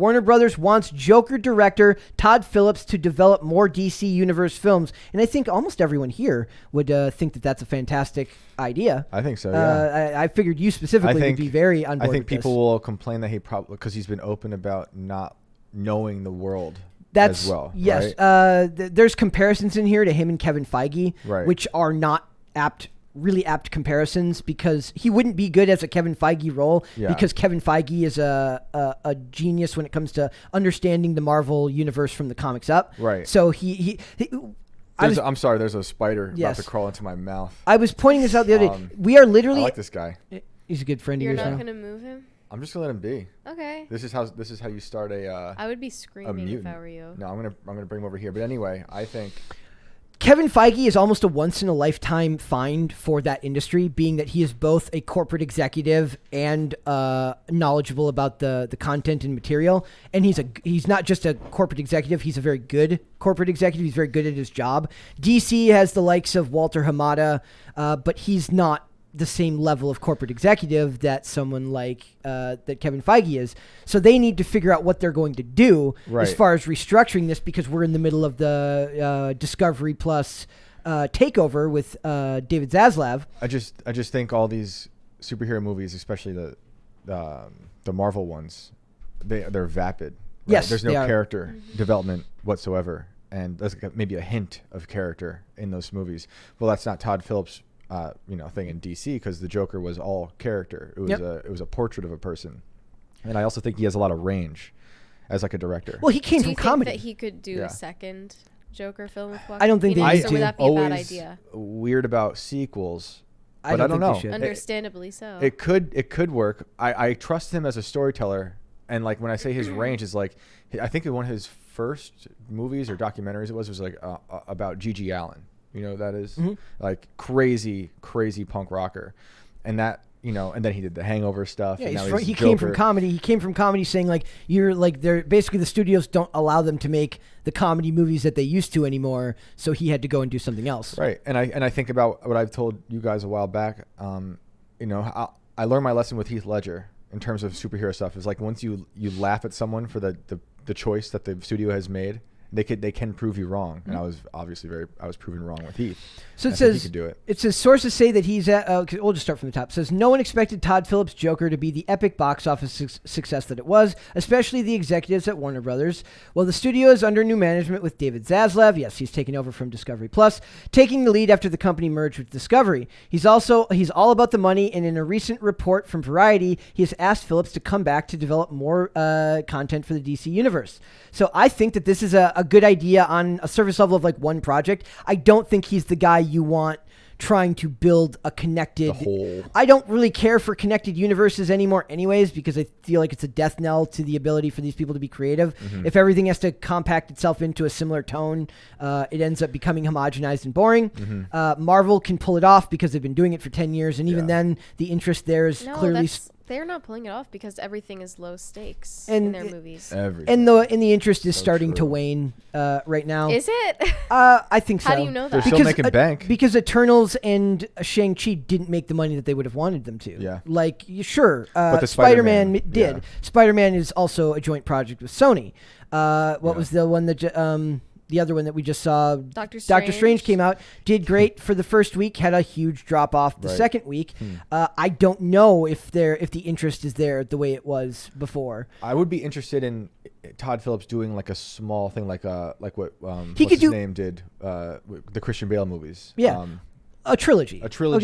Warner Brothers wants Joker director Todd Phillips to develop more DC Universe films. And I think almost everyone here would think that that's a fantastic idea. I think so, yeah. I figured you specifically would be very on board. I think with people this. will complain that he probably, because he's been open about not knowing the world That's as well. yes. Right? There's comparisons in here to him and Kevin Feige, Right. which are not really apt comparisons, because he wouldn't be good as a Kevin Feige role, because Kevin Feige is a genius when it comes to understanding the Marvel universe from the comics up. Right. So I'm sorry, there's a spider about to crawl into my mouth. I was pointing this out the other day. We are literally. I like this guy. He's a good friend of You're yours. not going to move him? I'm just gonna let him be. Okay. This is how you start a. I would be screaming if I were you. No, I'm gonna bring him over here. But anyway, I think Kevin Feige is almost a once-in-a-lifetime find for that industry, being that he is both a corporate executive and knowledgeable about the content and material. And he's not just a corporate executive, he's a very good corporate executive. He's very good at his job. DC has the likes of Walter Hamada, but he's not the same level of corporate executive that someone like that Kevin Feige is. So they need to figure out what they're going to do as far as restructuring this, because we're in the middle of the Discovery Plus takeover with David Zaslav. I just think all these superhero movies, especially the Marvel ones, they're vapid. Right? Yes, there's no character development whatsoever, and there's maybe a hint of character in those movies. Well, that's not Todd Phillips' thing in DC, because the Joker was all character. It was a portrait of a person, and I also think he has a lot of range as like a director. Well, he came from comedy. Do you think that he could do a second Joker film with Joaquin? I don't think they Phoenix, or would that be a bad idea? Weird about sequels, but I don't know. Understandably so. It could work. I trust him as a storyteller, and like when I say his range is like, I think one of his first movies or documentaries was like about Gigi Allen. You know who that is? Like crazy punk rocker. And that, and then he did the Hangover stuff. Yeah, and now he came from comedy. He came from comedy saying like, they're basically, the studios don't allow them to make the comedy movies that they used to anymore. So he had to go and do something else. Right. And I think about what I've told you guys a while back. I learned my lesson with Heath Ledger in terms of superhero stuff. Is like, once you laugh at someone for the choice that the studio has made, they can prove you wrong, and I was proven wrong with Heath. So it says he could do it. It says sources say that he's at. We'll just start from the top. It says no one expected Todd Phillips' Joker to be the epic box office success that it was, especially the executives at Warner Brothers. Well, the studio is under new management with David Zaslav. Yes, he's taken over from Discovery Plus, taking the lead after the company merged with Discovery. He's all about the money, and in a recent report from Variety, he has asked Phillips to come back to develop more content for the DC universe. So I think that this is a good idea on a surface level of like one project. I don't think he's the guy you want trying to build a connected whole. I don't really care for connected universes anymore anyways, because I feel like it's a death knell to the ability for these people to be creative. If everything has to compact itself into a similar tone, it ends up becoming homogenized and boring. Marvel can pull it off because they've been doing it for 10 years, and even then the interest there is clearly they're not pulling it off because everything is low stakes in their movies. And the interest is starting to wane right now. Is it? I think so. How do you know that? They're still making bank. Because Eternals and Shang-Chi didn't make the money that they would have wanted them to. Yeah. Like, sure, but the Spider-Man did. Yeah. Spider-Man is also a joint project with Sony. What was the one that... the other one that we just saw, Doctor Strange came out, did great for the first week, had a huge drop off the second week. I don't know if the interest is there the way it was before. I would be interested in Todd Phillips doing like a small thing, like what his name did, the Christian Bale movies. Yeah. A trilogy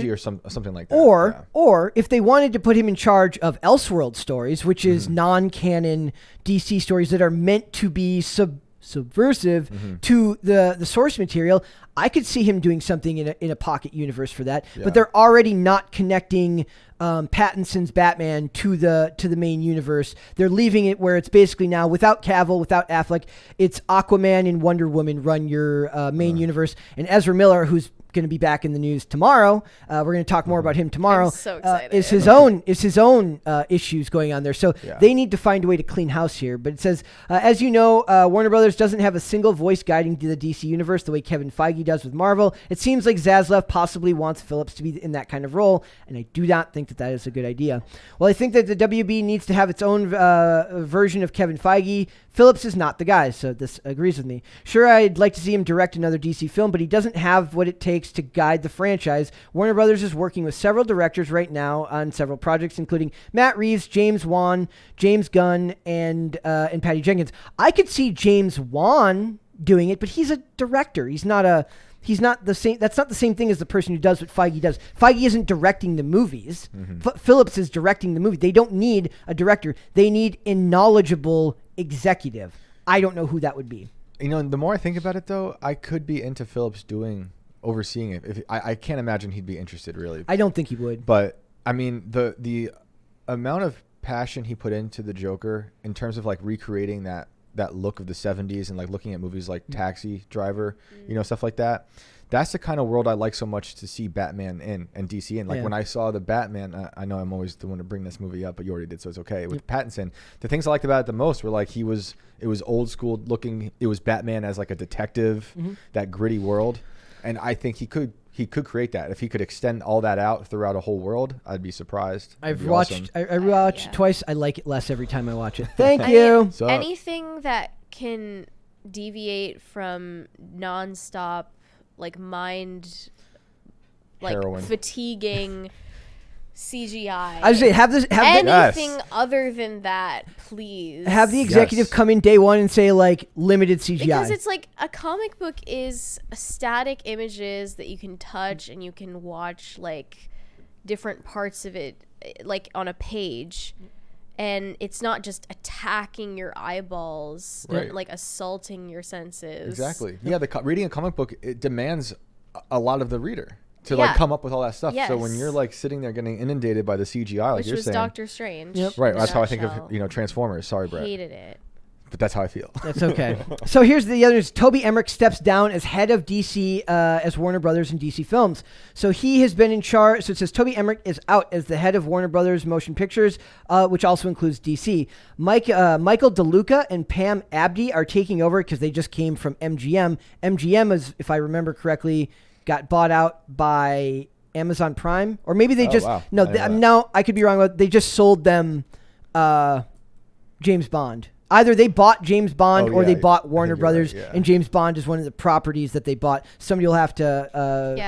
or something like that. Or if they wanted to put him in charge of Elseworld stories, which is non-canon DC stories that are meant to be subversive to the source material, I could see him doing something in a pocket universe for that. But they're already not connecting Pattinson's Batman to the main universe. They're leaving it where it's basically now without Cavill, without Affleck, it's Aquaman and Wonder Woman run your main universe, and Ezra Miller, who's going to be back in the news tomorrow. We're going to talk more about him tomorrow. I'm so excited. Is his own issues going on there. So they need to find a way to clean house here. But it says, as you know, Warner Brothers doesn't have a single voice guiding the DC universe the way Kevin Feige does with Marvel. It seems like Zaslav possibly wants Phillips to be in that kind of role, and I do not think that is a good idea. Well, I think that the WB needs to have its own version of Kevin Feige. Phillips is not the guy, so this agrees with me. Sure, I'd like to see him direct another DC film, but he doesn't have what it takes to guide the franchise. Warner Brothers is working with several directors right now on several projects, including Matt Reeves, James Wan, James Gunn, and Patty Jenkins. I could see James Wan doing it, but he's a director. He's not the same. That's not the same thing as the person who does what Feige does. Feige isn't directing the movies. Phillips is directing the movie. They don't need a director. They need a knowledgeable executive. I don't know who that would be. The more I think about it, though, I could be into Phillips overseeing it. If I can't imagine he'd be interested, really. I don't think he would. But I mean, the amount of passion he put into the Joker in terms of like recreating that look of the 70s and like looking at movies like Taxi Driver, stuff like that. That's the kind of world I like so much to see Batman in and DC in. Like when I saw the Batman, I know I'm always the one to bring this movie up, but you already did, so it's okay. With Pattinson, the things I liked about it the most were like it was old school looking. It was Batman as like a detective, that gritty world, and I think he could create that. If he could extend all that out throughout a whole world, I'd be surprised. I've watched. I rewatched it twice. I like it less every time I watch it. Thank you. Anything that can deviate from nonstop, like mind, like heroin, fatiguing CGI. I was saying, anything other than that, please. Have the executive come in day one and say like limited CGI. Because it's like a comic book is static images that you can touch and you can watch like different parts of it like on a page. And it's not just attacking your eyeballs and like assaulting your senses. Exactly. Yeah, reading a comic book, it demands a lot of the reader to like come up with all that stuff. Yes. So when you're like sitting there getting inundated by the CGI, like you're saying, Doctor Strange. Yep. Right. That's how I think of Transformers. Sorry, Brett. Hated it. But that's how I feel. That's okay. So here's the others. Toby Emmerich steps down as head of DC as Warner Brothers and DC Films. So he has been in charge. So it says Toby Emmerich is out as the head of Warner Brothers Motion Pictures, which also includes DC. Michael DeLuca and Pam Abdi are taking over because they just came from MGM. MGM is, if I remember correctly, got bought out by Amazon Prime, or maybe they no, I could be wrong. They just sold them James Bond. Either they bought James Bond or they bought Warner Brothers, and James Bond is one of the properties that they bought. Somebody will have to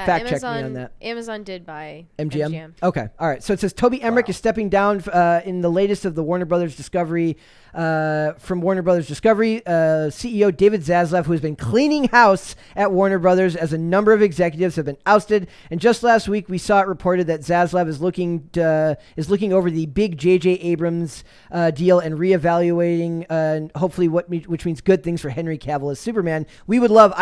fact check me on that. Amazon did buy MGM. Okay, all right. So it says Toby Emmerich is stepping down in the latest of the Warner Brothers Discovery. From Warner Brothers Discovery, CEO David Zaslav, who has been cleaning house at Warner Brothers as a number of executives have been ousted. And just last week, we saw it reported that Zaslav is looking over the big J.J. Abrams deal and reevaluating, hopefully which means good things for Henry Cavill as Superman. I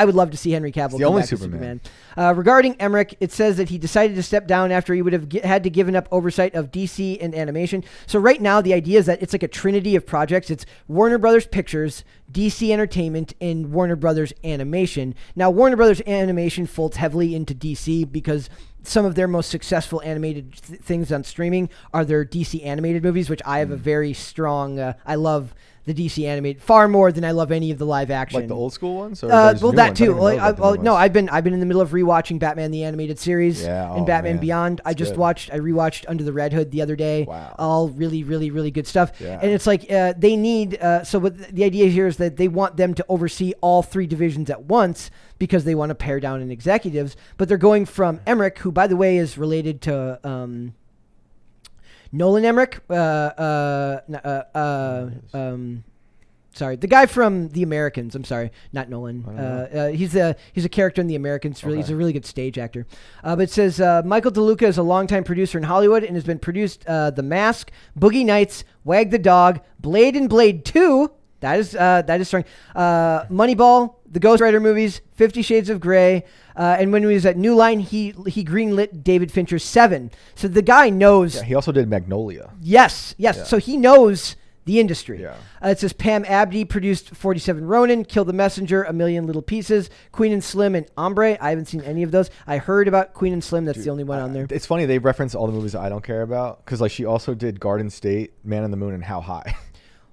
would love to see Henry Cavill come back as Superman. Regarding Emmerich, it says that he decided to step down after he would have had to given up oversight of DC and animation. So right now, the idea is that it's like a trinity of projects. It's Warner Brothers Pictures, DC Entertainment, and Warner Brothers Animation. Now, Warner Brothers Animation folds heavily into DC because some of their most successful animated things on streaming are their DC animated movies, which I have a very strong. I love the DC animated far more than I love any of the live action. Like the old school ones? Or well, that too. No, I've been in the middle of rewatching Batman the Animated Series and Batman Beyond. I rewatched Under the Red Hood the other day. Wow. All really, really, really good stuff. Yeah. And it's like they need. So what the idea here is that they want them to oversee all three divisions at once because they want to pare down in executives. But they're going from Emmerich, who by the way is related to. Nolan Emmerich, sorry, the guy from The Americans. I'm sorry, not Nolan. He's a character in The Americans. Really, he's a really good stage actor. But it says Michael DeLuca is a longtime producer in Hollywood and has been produced The Mask, Boogie Nights, Wag the Dog, Blade and Blade 2. That is strong. Moneyball, the Ghost Rider movies, 50 Shades of Grey, and when he was at New Line, he greenlit David Fincher's Seven. So the guy knows. Yeah, he also did Magnolia. Yes. Yeah. So he knows the industry. Yeah. It says Pam Abdi produced 47 Ronin, Kill the Messenger, A Million Little Pieces, Queen and Slim, and Ombre. I haven't seen any of those. I heard about Queen and Slim. That's the only one on there. It's funny they reference all the movies that I don't care about because like she also did Garden State, Man on the Moon, and How High.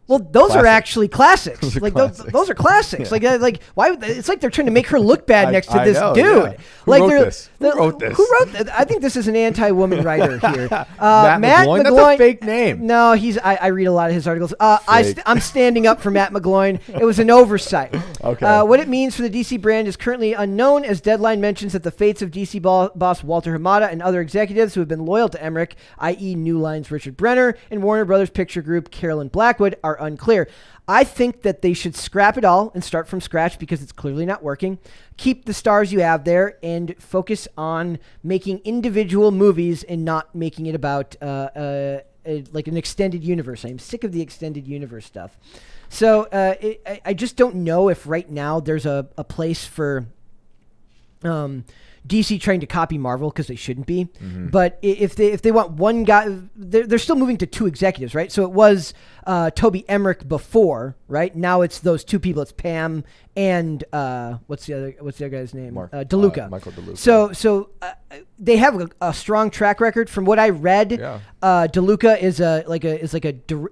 Well, those are Classic. actually classics. Those are Like classics. those are classics. Yeah. Like why? It's like they're trying to make her look bad next to I this know, dude. yeah. Who Like wrote they're- this? Who they're- wrote this? Who wrote this? I think this is an anti-woman writer here. Matt McGloin? That's a fake name. No, he's. I read a lot of his articles. Fake. I'm standing up for Matt McGloin. It was an oversight. Okay. What it means for the DC brand is currently unknown, as Deadline mentions that the fates of DC boss Walter Hamada and other executives who have been loyal to Emmerich, i.e. New Line's Richard Brenner and Warner Brothers Picture Group Carolyn Blackwood, are unclear. I think that they should scrap it all and start from scratch because it's clearly not working. Keep the stars you have there and focus on making individual movies and not making it about like an extended universe. I'm sick of the extended universe stuff. So I just don't know if right now there's a place for DC trying to copy Marvel, because they shouldn't be. Mm-hmm. But if they want one guy, they're still moving to two executives, right? So it was Toby Emmerich before, right? Now it's those two people. It's Pam and what's the other guy's name? DeLuca. Michael DeLuca. So they have a strong track record. From what I read, Yeah. DeLuca is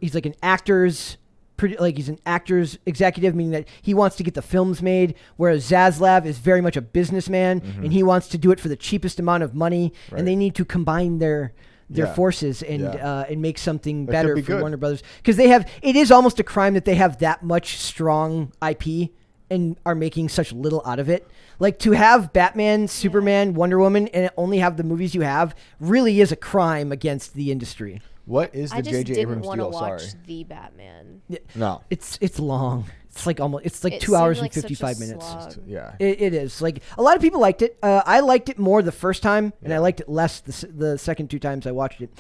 he's like an actor's. He's an actor's executive, meaning that he wants to get the films made, whereas Zaslav is very much a businessman, and he wants to do it for the cheapest amount of money, Right. and they need to combine their Yeah. forces and Yeah. and make something That better could be for good. Warner Brothers, because it is almost a crime that they have that much strong IP and are making such little out of it. Like, to have Batman, Superman, Wonder Woman, and only have the movies you have really is a crime against the industry. What is I the just J.J. didn't Abrams want to deal? watch Sorry. the Batman. No. It's long. It's like It 2 hours seemed and like such a 55 minutes. slog. Yeah. It is. Like, a lot of people liked it. I liked it more the first time, and I liked it less the second two times I watched it.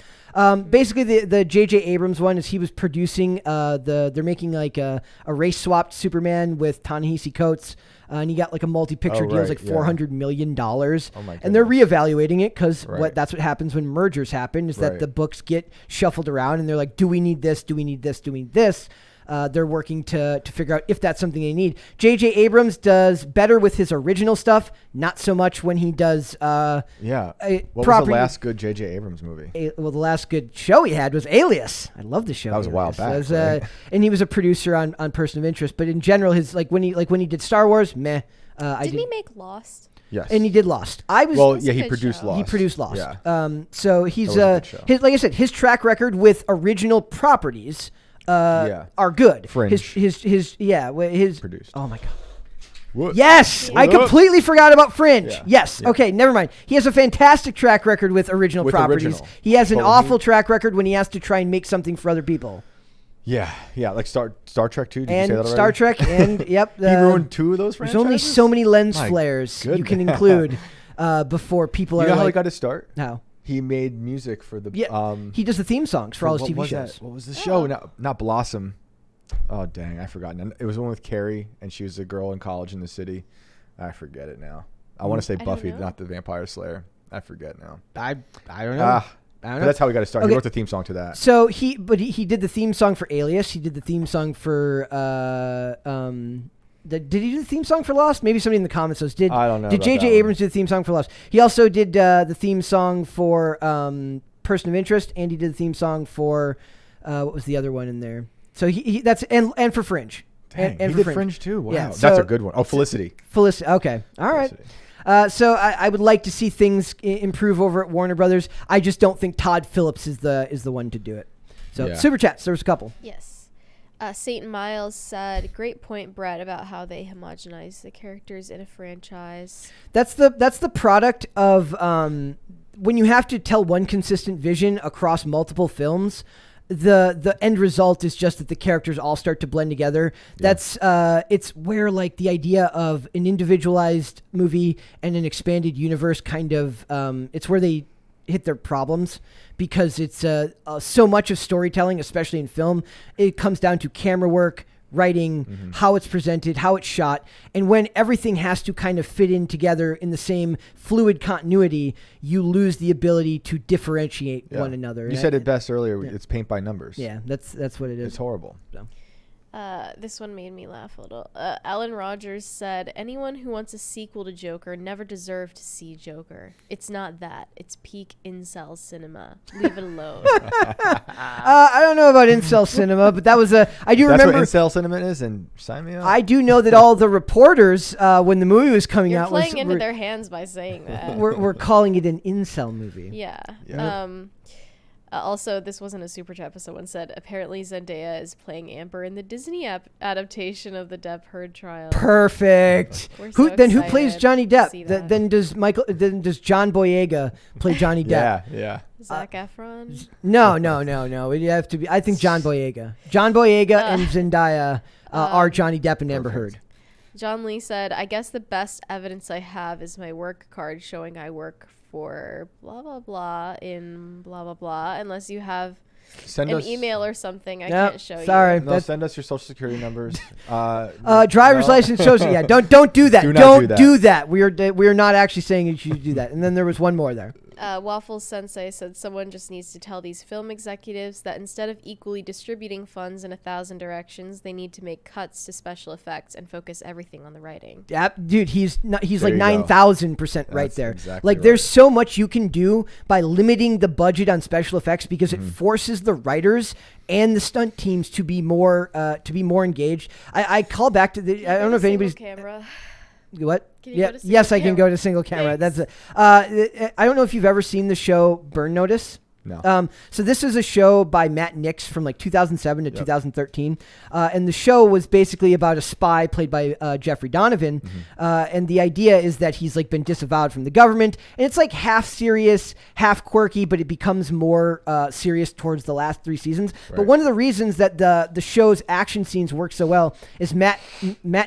Basically, the J.J. Abrams one is he was producing they're making like a race swapped Superman with Ta-Nehisi Coates, and he got like a multi-picture Oh, deal. It's right, like $400 million. Oh my and they're goodness. reevaluating it because Right. that's what happens when mergers happen, is that Right. the books get shuffled around, and they're like, do we need this? Do we need this? Do we need this? They're working to figure out if that's something they need. J.J. Abrams does better with his original stuff, not so much when he does. Yeah. What What was the last good J.J. Abrams movie? Well, the last good show he had was Alias. I love the show. That was a while Alias. back, That was, right? and he was a producer on Person of Interest. But in general, his when he did Star Wars, meh. Didn't he make Lost? Yes. And he did Lost. Well, That's yeah, a he good produced show. Lost. He produced Lost. Yeah. So he's That was a good show. like I said, his track record with original properties are good. Fringe. His Produced. Oh my god. What? Yes, I Whoop. completely forgot about Fringe. Yeah. Yes. Yeah. Okay, never mind. He has a fantastic track record with original With properties. original. He has an But awful track record when he has to try and make something for other people. Yeah. Like Star Trek 2. Did you And say that already? Star Trek and yep. He ruined 2 of those There's franchises? only so many lens My flares you can goodness. include before people You are know how he like, got his start? how? He made music for the Yeah, he does the theme songs for all his what TV was shows. that? What was the show? Not Blossom. Oh dang, I forgot. It was the one with Carrie, and she was a girl in college in the city. I forget it now. I want to say I don't Buffy, know. not the Vampire Slayer. I forget now. I don't know. Ah, I don't but know. that's how he got his start. Okay. He wrote the theme song to that. So he did the theme song for Alias. He did the theme song for did he do the theme song for Lost? Maybe somebody in the comments knows. Did I don't know Did about J.J. that one. Abrams do the theme song for Lost? He also did the theme song for Person of Interest, and he did the theme song for what was the other one in there? So he that's and for Fringe. Dang, and he for did Fringe too. Wow, Yeah, that's so- a good one. Oh, Felicity. Felicity. Okay. All right. Felicity. So I would like to see things improve over at Warner Brothers. I just don't think Todd Phillips is the one to do it. So Yeah. super chats. There was a couple. Yes. St. Miles said, "Great point, Brett, about how they homogenize the characters in a franchise." That's the product of when you have to tell one consistent vision across multiple films. The end result is just that the characters all start to blend together. That's it's where like the idea of an individualized movie and an expanded universe kind of it's where they hit their problems, because it's so much of storytelling, especially in film, it comes down to camera work, writing, how it's presented, how it's shot, and when everything has to kind of fit in together in the same fluid continuity, you lose the ability to differentiate Yeah. one another. You And said it best earlier. It's paint by numbers. Yeah, that's what it is. It's horrible. So. This one made me laugh a little. Alan Rogers said, anyone who wants a sequel to Joker never deserved to see Joker. It's not that. It's peak incel cinema. Leave it alone. I don't know about incel cinema, but that was I do That's remember. what incel cinema is, and sign me up. I do know that all the reporters, when the movie was coming You're out, playing into their hands by saying that. we're calling it an incel movie. Yeah. Yeah. Also, this wasn't a super chat, but someone said apparently Zendaya is playing Amber in the Disney adaptation of the Depp Heard trial. Perfect. We're Who so then? Who plays excited Johnny to Depp? see that. Then does Michael? Then does John Boyega play Johnny Depp? yeah. Zac Efron? No. It'd have to be. I think John Boyega. John Boyega and Zendaya are Johnny Depp and Amber Heard. John Lee said, I guess the best evidence I have is my work card showing I work for blah, blah, blah in blah, blah, blah. Unless you have Send an us email or something, I Nope, can't show sorry. you. No, send us your social security numbers. Driver's license shows. Yeah, don't do that. Do not Don't do that. do that. We are not actually saying you should do that. And then there was one more there. Waffles Sensei said someone just needs to tell these film executives that instead of equally distributing funds in 1,000 directions, they need to make cuts to special effects and focus everything on the writing. Yeah, dude, he's There like you go. 9,000% right That's there. exactly Like right. there's so much you can do by limiting the budget on special effects because it forces the writers and the stunt teams to be more engaged. I call back to the I don't know if anybody's Camera. what. Can you Yeah, go to single yes, I can camera? go to single camera. Thanks. That's I don't know if you've ever seen the show Burn Notice. No. So this is a show by Matt Nix from like 2007 to 2013. And the show was basically about a spy played by Jeffrey Donovan. And the idea is that he's like been disavowed from the government. And it's like half serious, half quirky, but it becomes more serious towards the last 3 seasons. But Right. one of the reasons that the show's action scenes work so well is Matt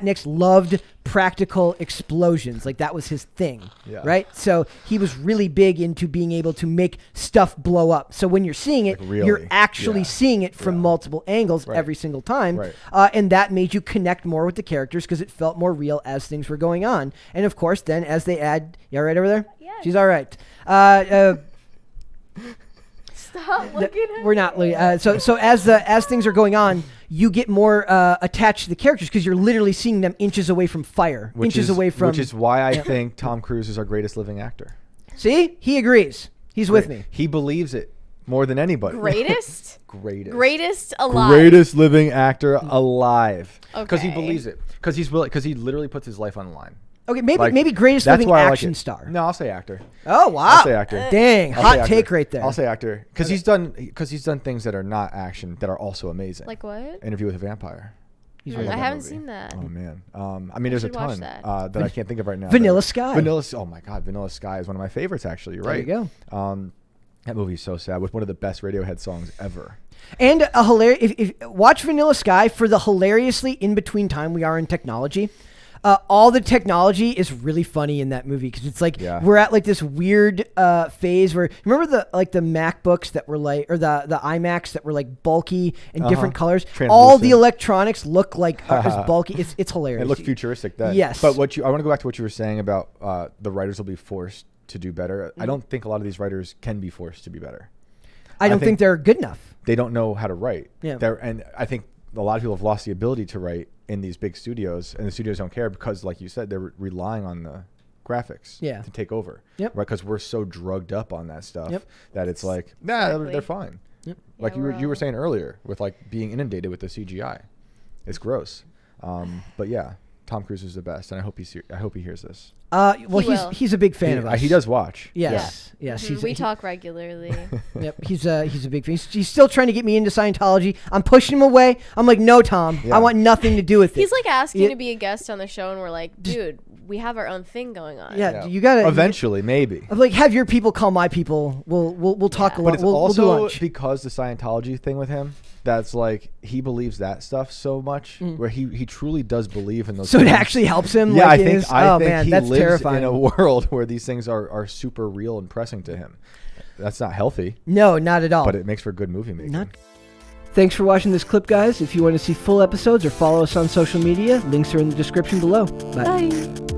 Nix loved practical explosions. Like that was his thing, Yeah. right? So he was really big into being able to make stuff blow up. So when you're seeing it, Like really? you're actually Yeah. seeing it from Yeah. multiple angles Right. every single time. Right. And that made you connect more with the characters because it felt more real as things were going on. And of course, then as they add, you all right over there? Yeah. She's all right. Stop looking at We're not. So as things are going on, you get more attached to the characters because you're literally seeing them inches away from fire, inches away from. Which is why I think Tom Cruise is our greatest living actor. See, he agrees. He's with me. He believes it more than anybody. Greatest? Greatest. Greatest alive. Greatest living actor alive. Because he Okay. believes it. Because he literally puts his life on the line. Okay, maybe Like, maybe greatest that's living why I like action it. star. No, I'll say actor. Oh wow! I'll say actor. Dang, I'll hot say actor. take right there. I'll say actor because he's done things that are not action that are also amazing. Like what? Interview with a Vampire. He's I right. love I that haven't movie. seen that. Oh man. I mean, there's a should watch ton that. that I can't think of right now. Vanilla but- Sky. Oh my God, Vanilla Sky is one of my favorites. Actually, you're There right. you go. That movie is so sad. With one of the best Radiohead songs ever. And a hilarious. If watch Vanilla Sky for the hilariously in between time we are in technology. All the technology is really funny in that movie because it's like we're at like this weird phase where remember the MacBooks that were like or the iMacs that were like bulky and different colors. All the electronics look like as bulky. It's hilarious. It looked futuristic then. Yes. But I want to go back to what you were saying about the writers will be forced to do better. I don't think a lot of these writers can be forced to be better. I don't think they're good enough. They don't know how to write. Yeah. And I think a lot of people have lost the ability to write in these big studios, and the studios don't care because, like you said, they're relying on the graphics to take over. Yep. Right, because we're so drugged up on that stuff Yep. that it's like, nah, Exactly. they're fine. Yep. Like Yeah, you were saying earlier with like being inundated with the CGI. It's gross. But yeah, Tom Cruise is the best, and I hope he hears this. Well, He will. he's a big fan of us. He does watch. Yes. Yes. Mhm, we talk regularly. Yep, he's a big fan. He's still trying to get me into Scientology. I'm pushing him away. I'm like, no, Tom, I want nothing to do with it. He's like asking Yeah. to be a guest on the show, and we're like, dude, we have our own thing going on. Yeah, you gotta Eventually, maybe. I'm like, have your people call my people. We'll talk a lot. But it's We'll do also lunch. because the Scientology thing with him, that's like he believes that stuff so much, where he truly does believe in those. So it things. actually helps him. Yeah, like, I think oh think man, he that's lives terrifying. in a world where these things are super real and pressing to him. That's not healthy, No, not at all. but it makes for good movie making. Not- Thanks for watching this clip, guys. If you want to see full episodes or follow us on social media, links are in the description below. Bye. Bye.